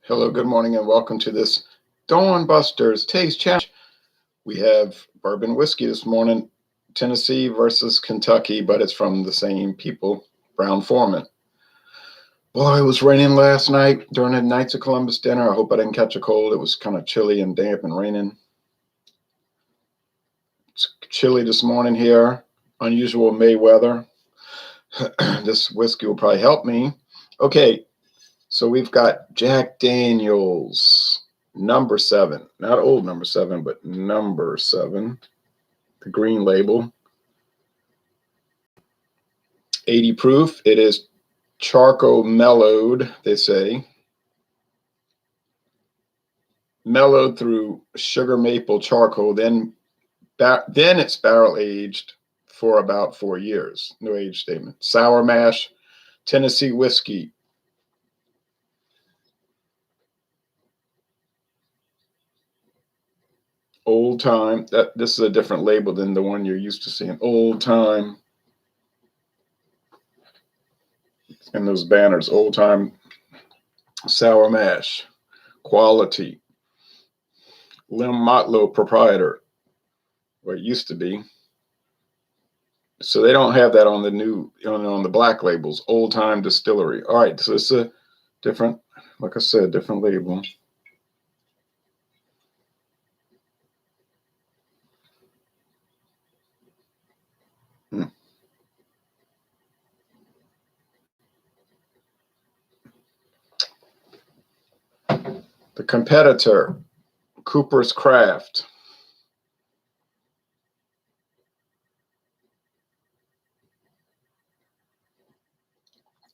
Hello, good morning, and welcome to this Dawn Busters Taste Challenge. We have bourbon whiskey this morning, Tennessee versus Kentucky, but it's from the same people, Brown-Forman. Boy, it was raining last night during the Knights of Columbus dinner. I hope I didn't catch a cold. It was kind of chilly and damp and raining. It's chilly this morning here, unusual May weather. This whiskey will probably help me. Okay. So we've got Jack Daniel's number 7, not old number 7, but number 7, the green label, 80 proof. It is charcoal mellowed, they say, mellowed through sugar maple charcoal. Then it's barrel aged for about 4 years. No age statement. Sour mash, Tennessee whiskey. Old time. This is a different label than the one you're used to seeing. Old time. And those banners. Old time sour mash. Quality. Lim Motlow proprietor. Or it used to be. So they don't have that on the new, on the black labels. Old time distillery. All right. So it's a different, like I said, different label. The competitor, Cooper's Craft.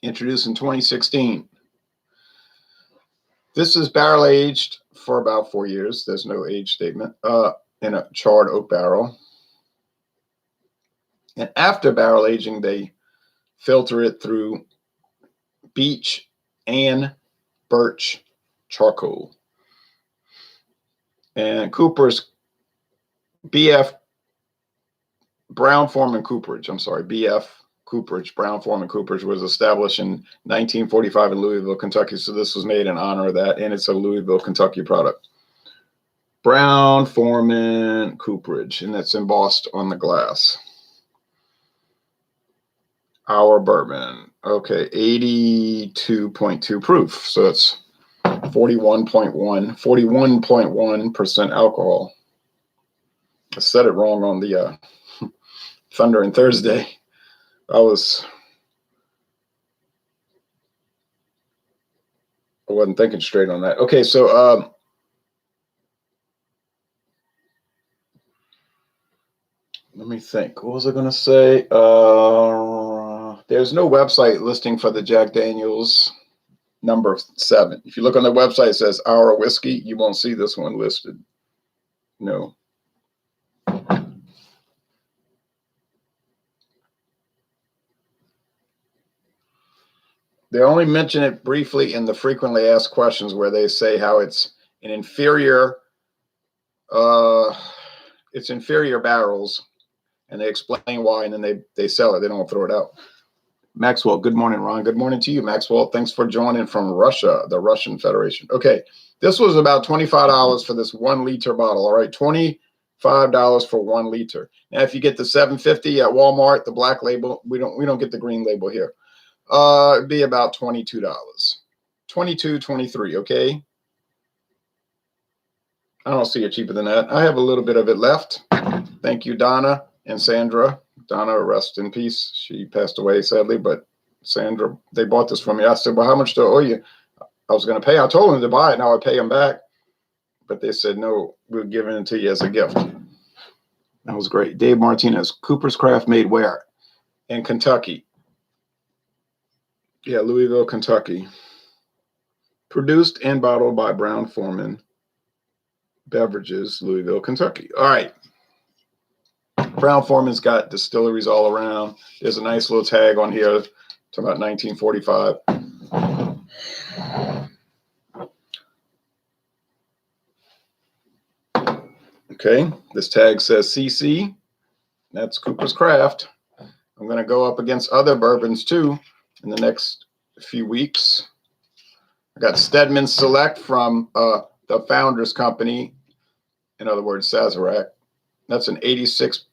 Introduced in 2016. This is barrel aged for about 4 years. There's no age statement. In a charred oak barrel. And after barrel aging, they filter it through beech and birch charcoal. And Cooper's BF Brown-Forman cooperage. I'm sorry, BF cooperage. Brown-Forman cooperage was established in 1945 in Louisville, Kentucky. So this was made in honor of that, and it's a Louisville, Kentucky product. Brown-Forman cooperage, and that's embossed on the glass. Our bourbon. Okay, 82.2 proof. So it's 41.1% alcohol. I said it wrong on the Thunder and Thursday. I wasn't thinking straight on that. Okay, so let me think. What was I going to say? There's no website listing for the Jack Daniel's number 7. If you look on the website, it says Our Whiskey. You won't see this one listed. No. They only mention it briefly in the frequently asked questions where they say how it's an inferior, it's inferior barrels, and they explain why, and then they sell it. They don't throw it out. Maxwell, good morning, Ron. Good morning to you, Maxwell. Thanks for joining from Russia, the Russian Federation. Okay, this was about $25 for this 1 liter bottle. All right, $25 for 1 liter. Now, if you get the $7.50 at Walmart, the black label, we don't get the green label here. It'd be about $22. $22, $23, okay? I don't see it cheaper than that. I have a little bit of it left. Thank you, Donna and Sandra. Donna, rest in peace. She passed away, sadly, but Sandra, they bought this from me. I said, well, how much do I owe you? I was going to pay. I told them to buy it. Now I pay them back. But they said, no, we're giving it to you as a gift. That was great. Dave Martinez, Cooper's Craft made where? In Kentucky. Yeah, Louisville, Kentucky. Produced and bottled by Brown-Forman Beverages, Louisville, Kentucky. All right. Brown-Forman's got distilleries all around. There's a nice little tag on here talking about 1945. Okay, this tag says CC. That's Cooper's Craft. I'm going to go up against other bourbons too in the next few weeks. I got Stedman Select from the Founders Company. In other words, Sazerac. That's an 86.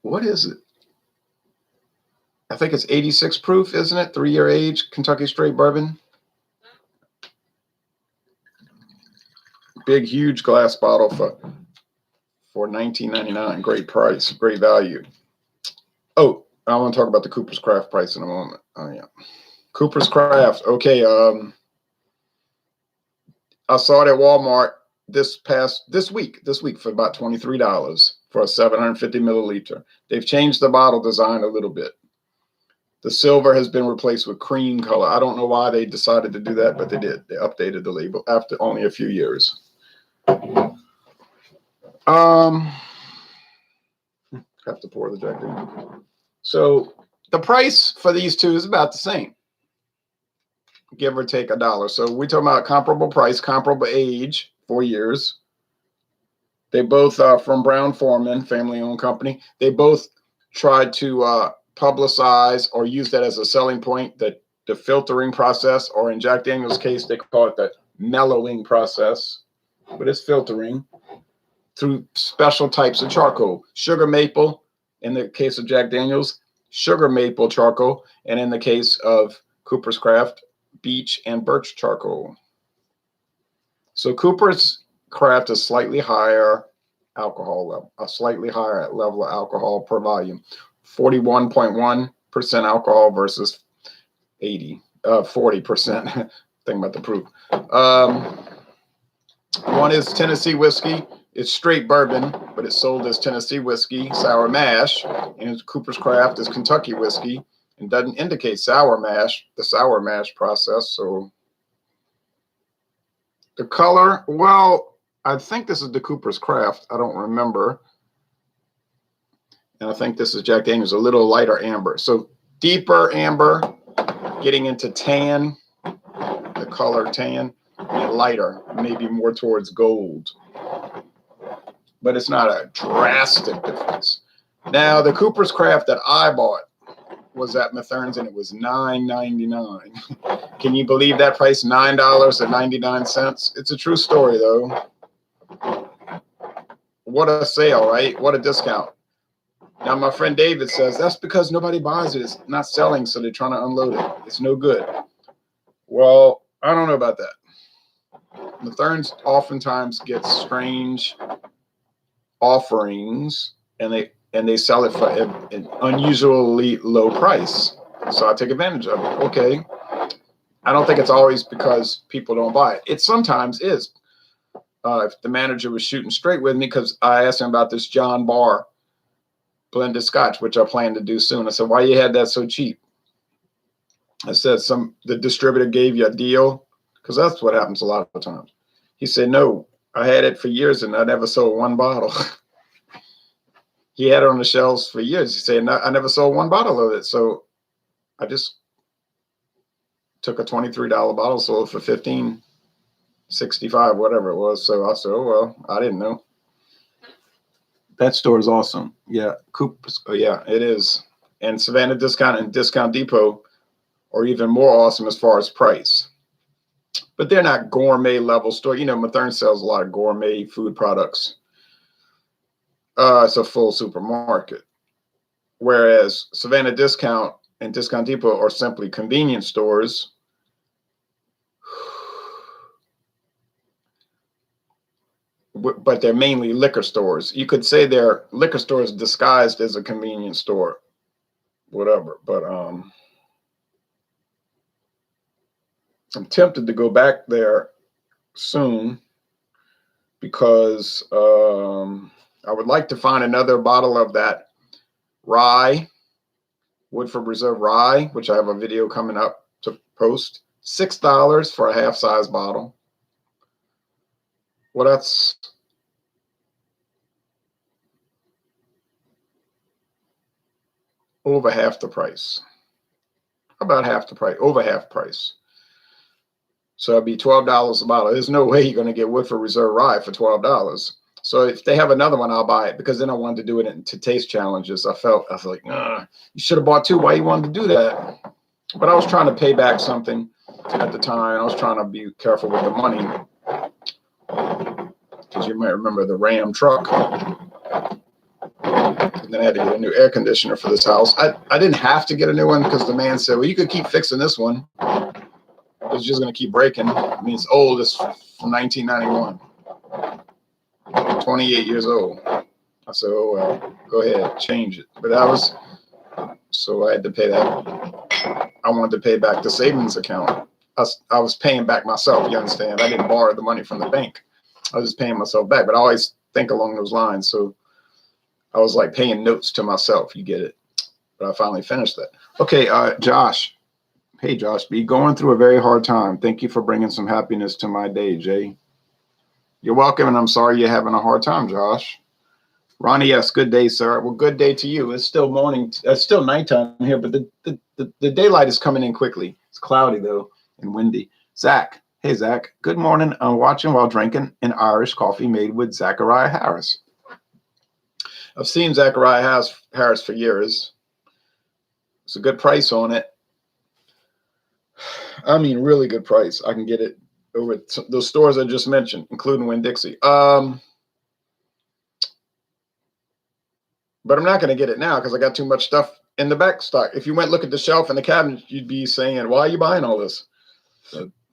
What is it? I think it's 86 proof, isn't it? 3-year age, Kentucky straight bourbon. Big, huge glass bottle for $19.99. Great price, great value. Oh, I want to talk about the Cooper's Craft price in a moment. Oh yeah, Cooper's Craft. Okay, I saw it at Walmart this week for about $23 for a 750 milliliter. They've changed the bottle design a little bit. The silver has been replaced with cream color. I don't know why they decided to do that, but they did. They updated the label after only a few years. Have to pour the Jack Daniels. So the price for these two is about the same, give or take $1. So we're talking about comparable price, comparable age, 4 years. They both are from Brown-Forman, family-owned company. They both tried to publicize or use that as a selling point, that the filtering process, or in Jack Daniels' case, they call it the mellowing process, but it's filtering through special types of charcoal. Sugar maple, in the case of Jack Daniels, sugar maple charcoal, and in the case of Cooper's Craft, beech and birch charcoal. So Cooper's Craft is slightly higher alcohol level, a slightly higher level of alcohol per volume, 41.1% alcohol versus 40%. Think about the proof. One is Tennessee whiskey. It's straight bourbon, but it's sold as Tennessee whiskey, sour mash, and Cooper's Craft is Kentucky whiskey, and doesn't indicate sour mash, the sour mash process. So the color, well, I think this is the Cooper's Craft. I don't remember. And I think this is Jack Daniels, a little lighter amber. So deeper amber, getting into tan, the color tan, and lighter, maybe more towards gold. But it's not a drastic difference. Now, the Cooper's Craft that I bought was at Mathern's, and it was $9.99. Can you believe that price? $9.99. It's a true story, though. What a sale, right? What a discount. Now, my friend David says that's because nobody buys it. It's not selling, so they're trying to unload it. It's no good. Well, I don't know about that. Mathern's oftentimes gets strange offerings, and they sell it for an unusually low price. So I take advantage of it. Okay. I don't think it's always because people don't buy it. It sometimes is. If the manager was shooting straight with me, because I asked him about this John Barr blended scotch, which I plan to do soon. I said, why you had that so cheap? I said, the distributor gave you a deal, because that's what happens a lot of times. He said, no, I had it for years and I never sold one bottle. He had it on the shelves for years. He said, no, I never sold one bottle of it. So I just took a $23 bottle, sold it for $15.65, whatever it was. So I said, oh, well, I didn't know. That store is awesome. Yeah, Cooper's. Oh, yeah, it is. And Savannah Discount and Discount Depot are even more awesome as far as price. But they're not gourmet level store. You know, Mathern sells a lot of gourmet food products. It's a full supermarket. Whereas Savannah Discount and Discount Depot are simply convenience stores. But they're mainly liquor stores. You could say they're liquor stores disguised as a convenience store, whatever. But I'm tempted to go back there soon because I would like to find another bottle of that rye, Woodford Reserve rye, which I have a video coming up to post. $6 for a half-size bottle. Well, that's over half the price. About half the price, over half price. So it'd be $12 a bottle. There's no way you're going to get Woodford Reserve rye for $12. So So if they have another one, I'll buy it, because then I wanted to do it to taste challenges. I was like, you should have bought two. Why you wanted to do that? But I was trying to pay back something at the time. I was trying to be careful with the money, because you might remember the Ram truck. And then I had to get a new air conditioner for this house. I didn't have to get a new one, because the man said, well, you could keep fixing this one. It's just going to keep breaking. I mean, it's old. It's from 1991. 28 years old. I said, oh, well, go ahead, change it. But so I had to pay that. I wanted to pay back the savings account. I was paying back myself, you understand? I didn't borrow the money from the bank. I was just paying myself back. But I always think along those lines. So I was like paying notes to myself. You get it. But I finally finished that. Okay, Josh. Hey, Josh B. Going through a very hard time. Thank you for bringing some happiness to my day, Jay. You're welcome, and I'm sorry you're having a hard time, Josh. Ronnie, yes, good day, sir. Well, good day to you. It's still morning. It's still nighttime here, but the daylight is coming in quickly. It's cloudy, though, and windy. Zach. Hey, Zach. Good morning. I'm watching while drinking an Irish coffee made with Zachariah Harris. I've seen Zachariah Harris for years. It's a good price on it. I mean, really good price. I can get it over at those stores I just mentioned, including Winn-Dixie. But I'm not going to get it now because I got too much stuff in the back stock. If you went look at the shelf in the cabinet, you'd be saying, why are you buying all this?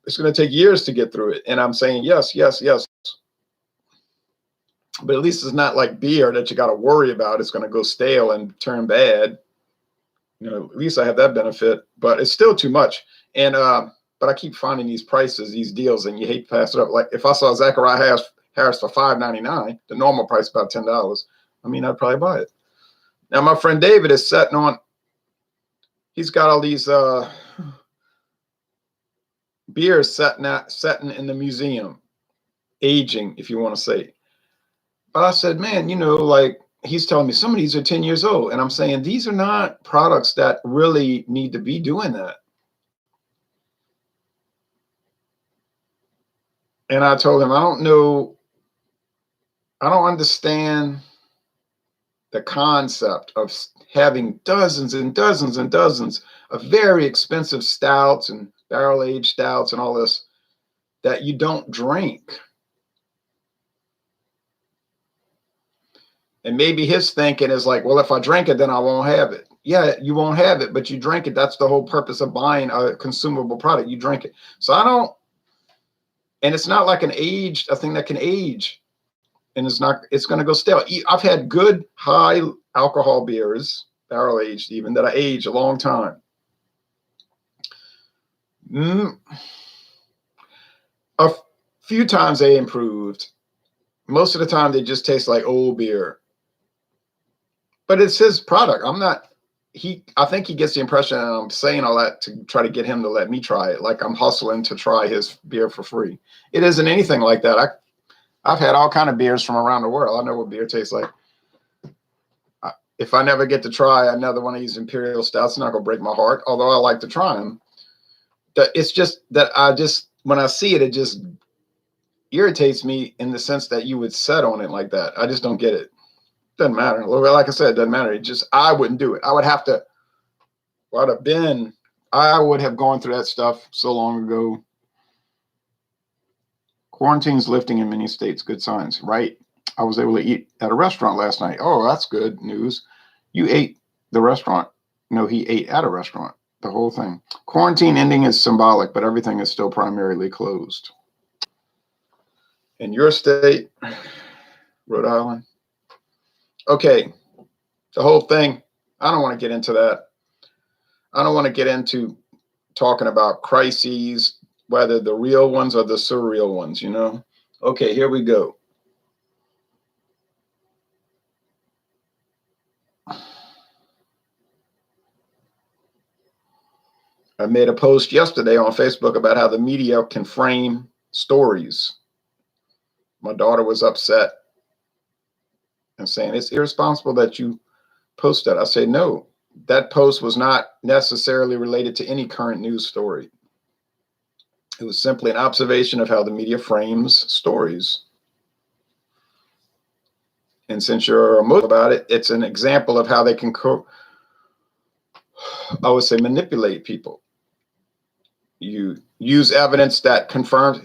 It's going to take years to get through it. And I'm saying, yes, yes, yes. But at least it's not like beer that you got to worry about. It's going to go stale and turn bad. You know, at least I have that benefit, but it's still too much. And, but I keep finding these prices, these deals, and you hate to pass it up. Like if I saw Zachariah Harris for $5.99, the normal price about $10. I mean, I'd probably buy it. Now my friend David is sitting on. He's got all these beers sitting in the museum, aging, if you want to say. But I said, man, you know, like he's telling me some of these are 10 years old, and I'm saying these are not products that really need to be doing that. And I told him, I don't understand the concept of having dozens and dozens and dozens of very expensive stouts and barrel-aged stouts and all this that you don't drink. And maybe his thinking is like, well, if I drink it, then I won't have it. Yeah, you won't have it, but you drink it. That's the whole purpose of buying a consumable product. You drink it. So and it's not like a thing that can age. And it's going to go stale. I've had good high alcohol beers, barrel aged even, that I aged a long time. A few times they improved. Most of the time they just taste like old beer. But it's his product. I think he gets the impression that I'm saying all that to try to get him to let me try it. Like I'm hustling to try his beer for free. It isn't anything like that. I've had all kind of beers from around the world. I know what beer tastes like. If I never get to try another one of these imperial stouts, it's not going to break my heart, although I like to try them. It's just that when I see it, it just irritates me in the sense that you would set on it like that. I just don't get it. Doesn't matter. Like I said, it doesn't matter. I wouldn't do it. I would have gone through that stuff so long ago. Quarantine's lifting in many states. Good signs, right? I was able to eat at a restaurant last night. Oh, that's good news. You ate the restaurant. No, he ate at a restaurant. The whole thing. Quarantine ending is symbolic, but everything is still primarily closed. In your state, Rhode Island. Okay, the whole thing. I don't want to get into that. I don't want to get into talking about crises, whether the real ones or the surreal ones, you know? Okay, here we go. I made a post yesterday on Facebook about how the media can frame stories. My daughter was upset and saying, it's irresponsible that you post that. I say, no, that post was not necessarily related to any current news story. It was simply an observation of how the media frames stories. And since you're emotional about it, it's an example of how they can, I would say, manipulate people. You use evidence that confirms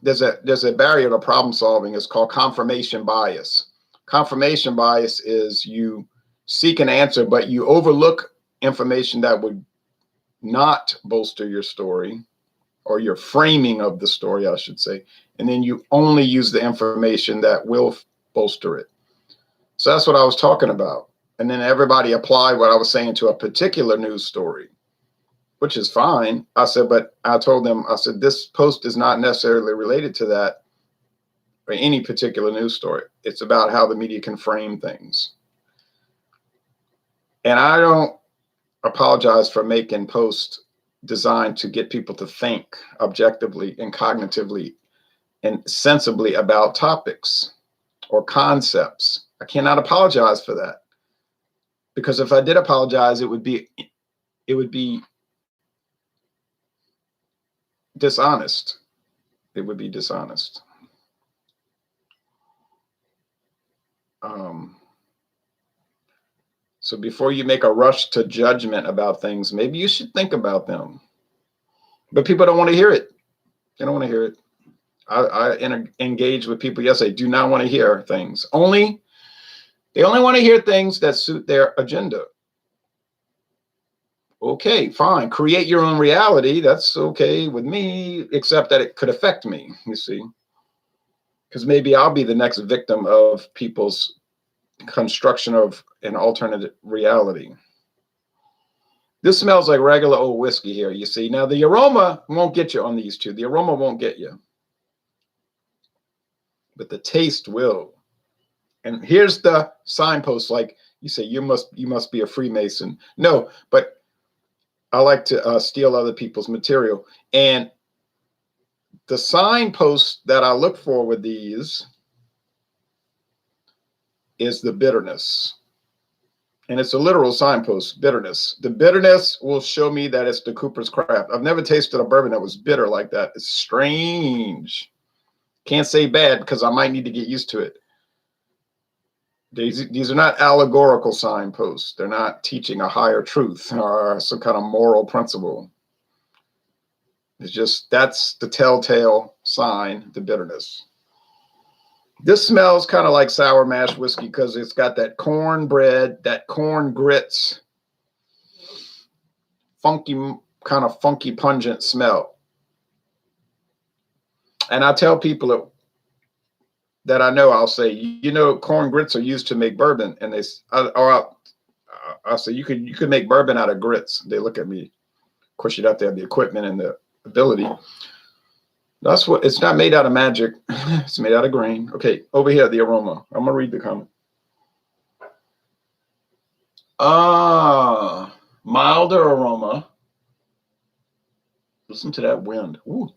there's a barrier to problem solving. It's called confirmation bias. Confirmation bias is you seek an answer, but you overlook information that would not bolster your story, or your framing of the story, I should say. And then you only use the information that will bolster it. So that's what I was talking about. And then everybody applied what I was saying to a particular news story, which is fine. I said, but I told them, I said, this post is not necessarily related to that or any particular news story. It's about how the media can frame things. And I don't apologize for making posts designed to get people to think objectively and cognitively and sensibly about topics or concepts. I cannot apologize for that, because if I did apologize, it would be dishonest. It would be dishonest. So before you make a rush to judgment about things, maybe you should think about them. But people don't want to hear it. They don't want to hear it. I engage with people. Yes, they do not want to hear things. They only want to hear things that suit their agenda. Okay, fine. Create your own reality. That's okay with me, except that it could affect me, you see. Because maybe I'll be the next victim of people's construction of an alternate reality. This smells like regular old whiskey here, you see. Now, the aroma won't get you on these two. The aroma won't get you. But the taste will. And here's the signpost, like you say, you must be a Freemason. No, but I like to steal other people's material. And the signpost that I look for with these is the bitterness. And it's a literal signpost, bitterness. The bitterness will show me that it's the Cooper's Craft. I've never tasted a bourbon that was bitter like that. It's strange. Can't say bad because I might need to get used to it. These are not allegorical signposts. They're not teaching a higher truth or some kind of moral principle. It's just, that's the telltale sign, the bitterness. This smells kind of like sour mash whiskey because it's got that cornbread, that corn grits, kind of funky, pungent smell. And I tell people that I know, I'll say, you know, corn grits are used to make bourbon, and I'll say you could make bourbon out of grits. They look at me. Of course, you'd have to have the equipment and the ability. That's what, it's not made out of magic. It's made out of grain. Okay, over here, the aroma. I'm gonna read the comment. Milder aroma. Listen to that wind. Ooh.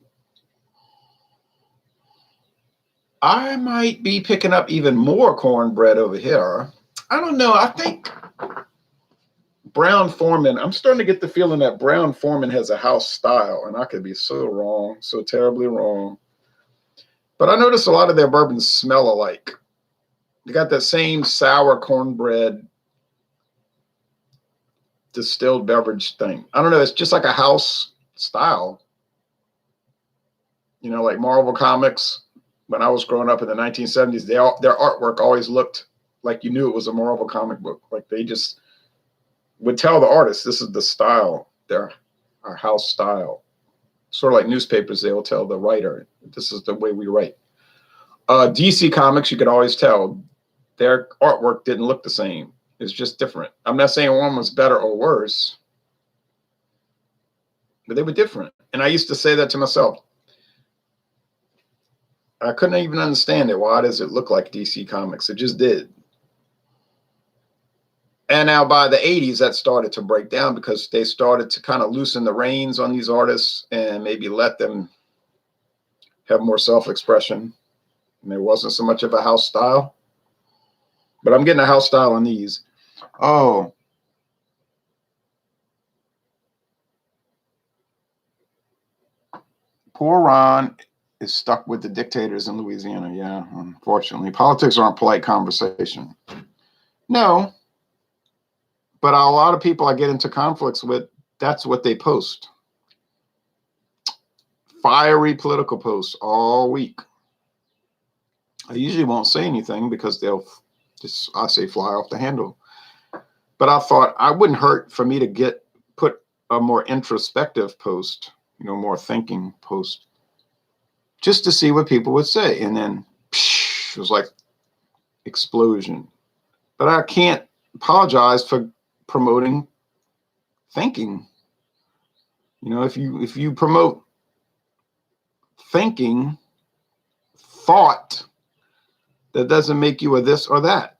I might be picking up even more cornbread over here. I don't know. I think Brown-Forman, I'm starting to get the feeling that Brown-Forman has a house style, and I could be so wrong, so terribly wrong. But I notice a lot of their bourbons smell alike. They got that same sour cornbread distilled beverage thing. I don't know. It's just like a house style. You know, like Marvel Comics. When I was growing up in the 1970s, their artwork always looked like you knew it was a Marvel comic book. Like they just would tell the artist, this is the style, our house style. Sort of like newspapers, they'll tell the writer, this is the way we write. DC Comics, you could always tell their artwork didn't look the same. It's just different. I'm not saying one was better or worse, but they were different. And I used to say that to myself. I couldn't even understand it. Why does it look like DC Comics? It just did. And now by the 80s, that started to break down because they started to kind of loosen the reins on these artists and maybe let them have more self-expression. And there wasn't so much of a house style. But I'm getting a house style on these. Oh. Poor Ron is stuck with the dictators in Louisiana. Yeah, unfortunately. Politics aren't polite conversation. No, but a lot of people I get into conflicts with, that's what they post. Fiery political posts all week. I usually won't say anything because they'll just, I say, fly off the handle. But I thought I wouldn't hurt for me to put a more introspective post, more thinking post, just to see what people would say. And then it was like explosion. But I can't apologize for promoting thinking. If you promote thinking, thought, that doesn't make you a this or that.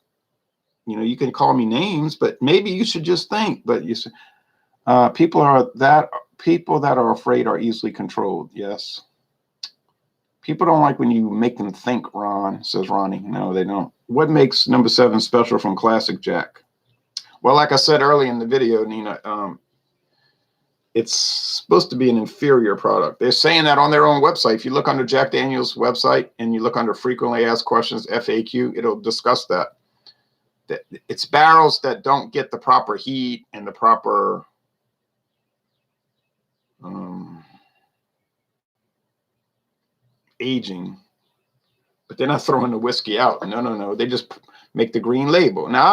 You can call me names, but maybe you should just think. But you say, people that are afraid are easily controlled. Yes. People don't like when you make them think, Ron, says Ronnie. No, they don't. What makes number 7 special from Classic Jack? Well, like I said early in the video, Nina, it's supposed to be an inferior product. They're saying that on their own website. If you look under Jack Daniel's website and you look under frequently asked questions, FAQ, it'll discuss that. It's barrels that don't get the proper heat and the proper aging, but they're not throwing the whiskey out. No. They just make the green label. Now,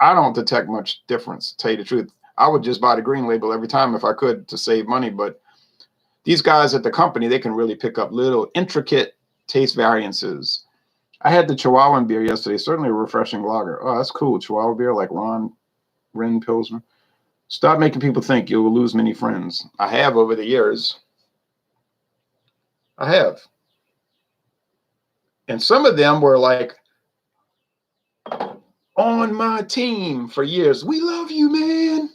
I don't detect much difference, to tell you the truth. I would just buy the green label every time if I could to save money. But these guys at the company, they can really pick up little intricate taste variances. I had the Chihuahuan beer yesterday, certainly a refreshing lager. Oh, that's cool. Chihuahua beer, like Ren Pilsner. Stop making people think you'll lose many friends. I have over the years. I have. And some of them were like on my team for years. We love you, man.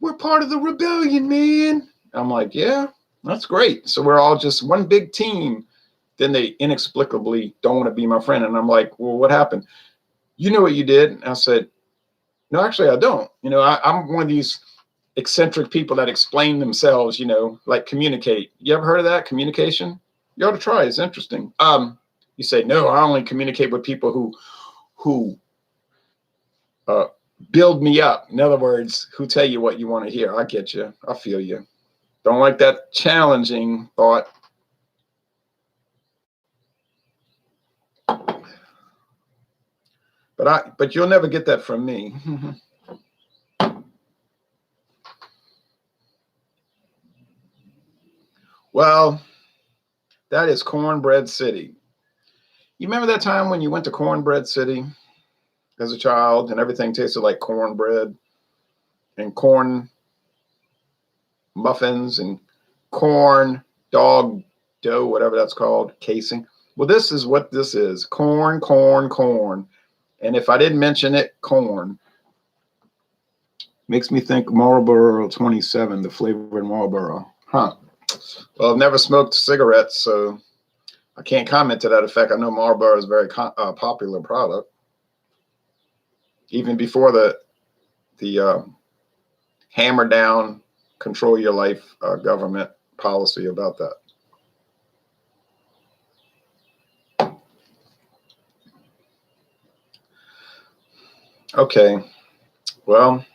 We're part of the rebellion, man. I'm like, yeah, that's great. So we're all just one big team. Then they inexplicably don't want to be my friend. And I'm like, well, what happened? You know what you did? And I said, no, actually, I don't. I'm one of these eccentric people that explain themselves, like communicate. You ever heard of that? Communication? You ought to try. It's interesting. You say, no, I only communicate with people who build me up. In other words, who tell you what you want to hear. I get you. I feel you. Don't like that challenging thought. But you'll never get that from me. Well, that is Cornbread City. You remember that time when you went to Cornbread City as a child and everything tasted like cornbread and corn muffins and corn dog dough, whatever that's called, casing? Well, this is what this is. Corn. And if I didn't mention it, corn. Makes me think Marlboro 27, the flavored Marlboro. Huh. Well, I've never smoked cigarettes, so I can't comment to that effect. I know Marlboro is a very popular product. Even before the hammer down, control your life government policy about that. Okay, well,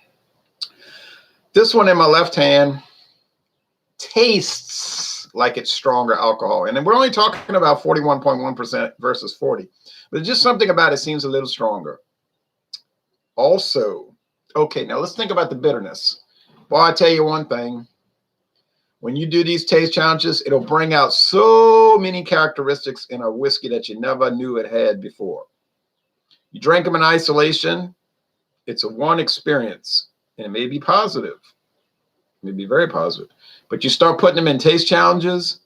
this one in my left hand tastes like it's stronger alcohol. And then we're only talking about 41.1% versus 40. But just something about it seems a little stronger. Also, okay, now let's think about the bitterness. Well, I tell you one thing. When you do these taste challenges, it'll bring out so many characteristics in a whiskey that you never knew it had before. You drink them in isolation. It's a one experience, and it may be positive. It may be very positive. But you start putting them in taste challenges,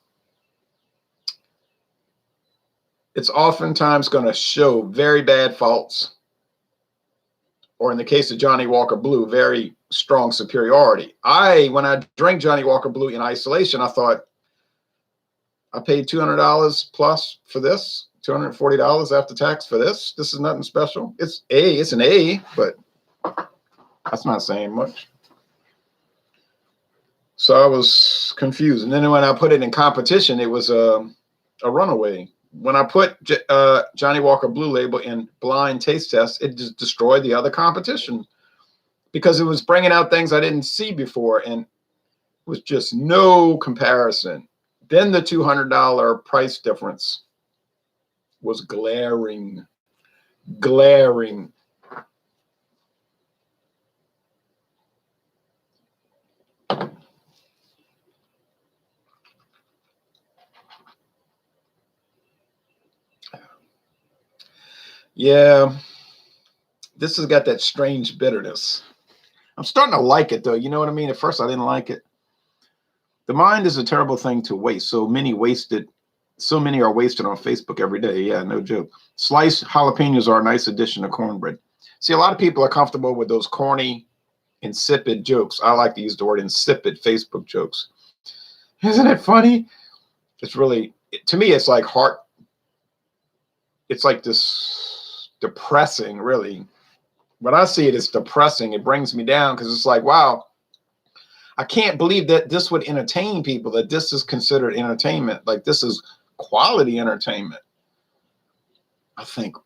it's oftentimes going to show very bad faults, or in the case of Johnny Walker Blue, very strong superiority. When I drank Johnny Walker Blue in isolation, I thought, I paid $200 plus for this, $240 after tax for this. This is nothing special. It's an A, but that's not saying much. So I was confused. And then when I put it in competition, it was a runaway. When I put Johnny Walker Blue Label in blind taste test, it just destroyed the other competition because it was bringing out things I didn't see before, and it was just no comparison. Then the $200 price difference was glaring. Glaring. Yeah, this has got that strange bitterness. I'm starting to like it though. You know what I mean? At first I didn't like it. The mind is a terrible thing to waste. So many are wasted on Facebook every day. Yeah, no joke. Sliced jalapenos are a nice addition to cornbread. See, a lot of people are comfortable with those corny, insipid jokes. I like to use the word insipid Facebook jokes. Isn't it funny? It's really, to me, it's like it's like this depressing, really. When I see it, it's depressing. It brings me down because it's like, wow, I can't believe that this would entertain people, that this is considered entertainment. Like this is quality entertainment. I think,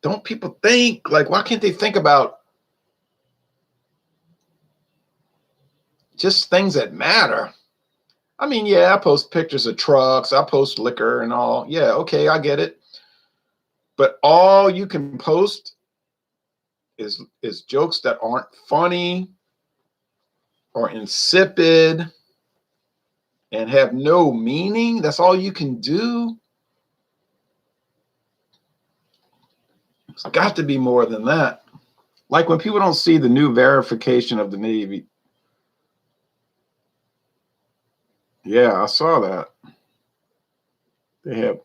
don't people think, like, why can't they think about just things that matter? I mean, yeah, I post pictures of trucks, I post liquor and all. Yeah, okay, I get it. But all you can post is jokes that aren't funny or insipid and have no meaning. That's all you can do. It's got to be more than that. Like when people don't see the new verification of the Navy. Yeah, I saw that. They have.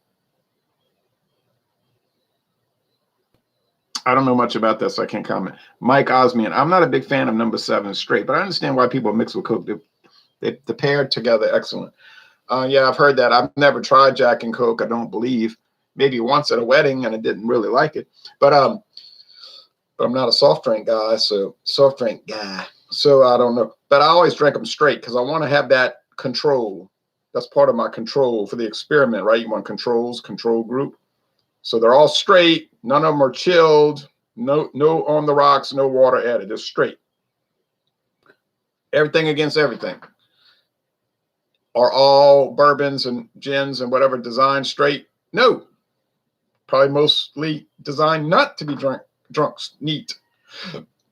I don't know much about that, so I can't comment. Mike Osmian, I'm not a big fan of number 7 straight, but I understand why people mix with Coke. They pair together excellent. Yeah, I've heard that. I've never tried Jack and Coke, I don't believe. Maybe once at a wedding, and I didn't really like it. But I'm not a soft drink guy, so I don't know. But I always drink them straight because I want to have that control. That's part of my control for the experiment, right? You want control group. So they're all straight. None of them are chilled. No on the rocks, no water added. They're straight. Everything against everything. Are all bourbons and gins and whatever designed straight? No. Probably mostly designed not to be drunk neat.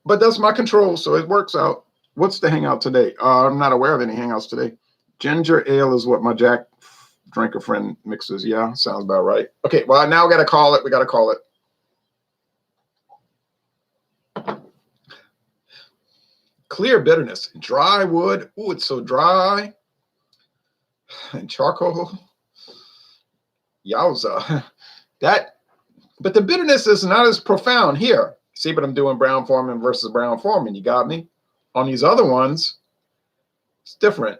But that's my control, so it works out. What's the hangout today? I'm not aware of any hangouts today. Ginger ale is what my Jack drinker friend mixes. Yeah, sounds about right. Okay, well, now we got to call it. We got to call it. Clear bitterness. Dry wood. Ooh, it's so dry. And charcoal. Yowza. But the bitterness is not as profound here. See what I'm doing, Brown-Forman versus Brown-Forman. You got me? On these other ones, it's different.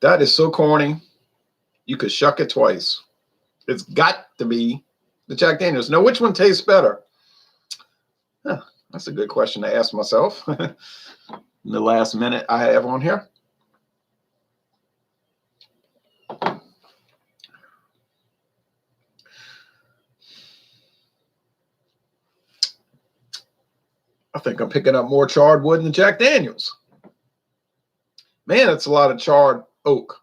That is so corny. You could shuck it twice. It's got to be the Jack Daniels. Now, which one tastes better? Huh, that's a good question to ask myself in the last minute I have on here. I think I'm picking up more charred wood than Jack Daniels. Man, it's a lot of charred oak.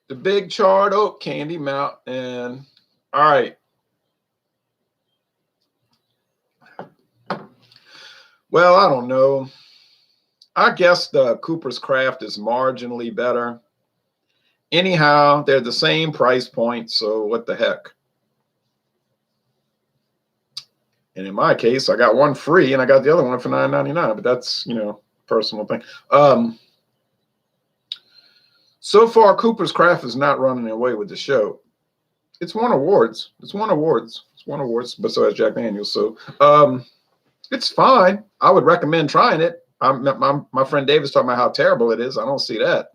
The big charred oak candy mountain. All right. Well, I don't know. I guess the Cooper's Craft is marginally better. Anyhow, they're the same price point, so what the heck? And in my case, I got one free and I got the other one for $9.99, but that's, personal thing. So far, Cooper's Craft is not running away with the show. It's won awards. It's won awards, but so has Jack Daniels. So it's fine. I would recommend trying it. My friend David's talking about how terrible it is. I don't see that.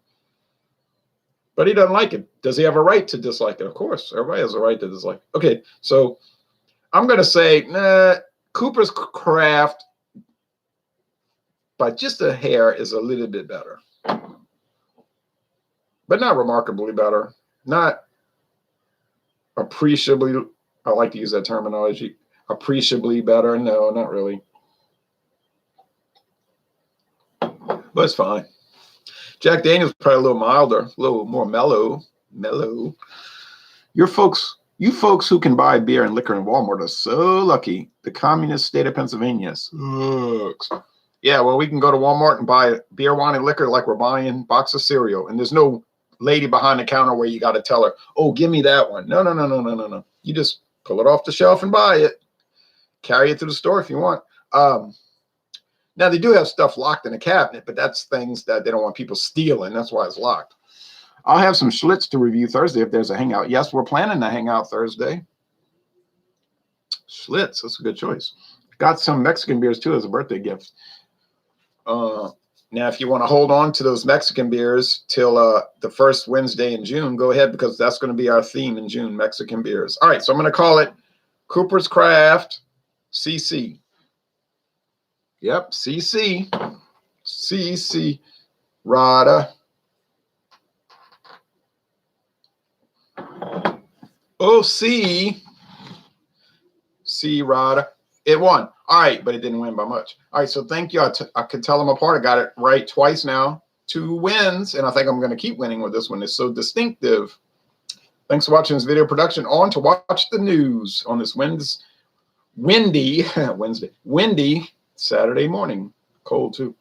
But he doesn't like it. Does he have a right to dislike it? Of course, everybody has a right to dislike it. Okay, so I'm going to say, nah, Cooper's Craft, by just a hair, is a little bit better. But not remarkably better. Not appreciably, I like to use that terminology, appreciably better. No, not really. But it's fine. Jack Daniel's probably a little milder, a little more mellow. You folks who can buy beer and liquor in Walmart are so lucky. The communist state of Pennsylvania sucks. Yeah, well, we can go to Walmart and buy beer, wine, and liquor like we're buying a box of cereal. And there's no lady behind the counter where you got to tell her, oh, give me that one. No. You just pull it off the shelf and buy it. Carry it to the store if you want. Now, they do have stuff locked in a cabinet, but that's things that they don't want people stealing. That's why it's locked. I'll have some Schlitz to review Thursday if there's a hangout. Yes, we're planning to hang out Thursday. Schlitz, that's a good choice. Got some Mexican beers, too, as a birthday gift. Now, if you want to hold on to those Mexican beers till the first Wednesday in June, go ahead, because that's going to be our theme in June, Mexican beers. All right, so I'm going to call it Cooper's Craft CC. Yep, CC. Rada. OC. C Rada. It won. All right, but it didn't win by much. All right, so thank you. I could tell them apart. I got it right twice now. 2 wins, and I think I'm going to keep winning with this one. It's so distinctive. Thanks for watching this video production. On to watch the news on this windy Saturday morning. Cold, too.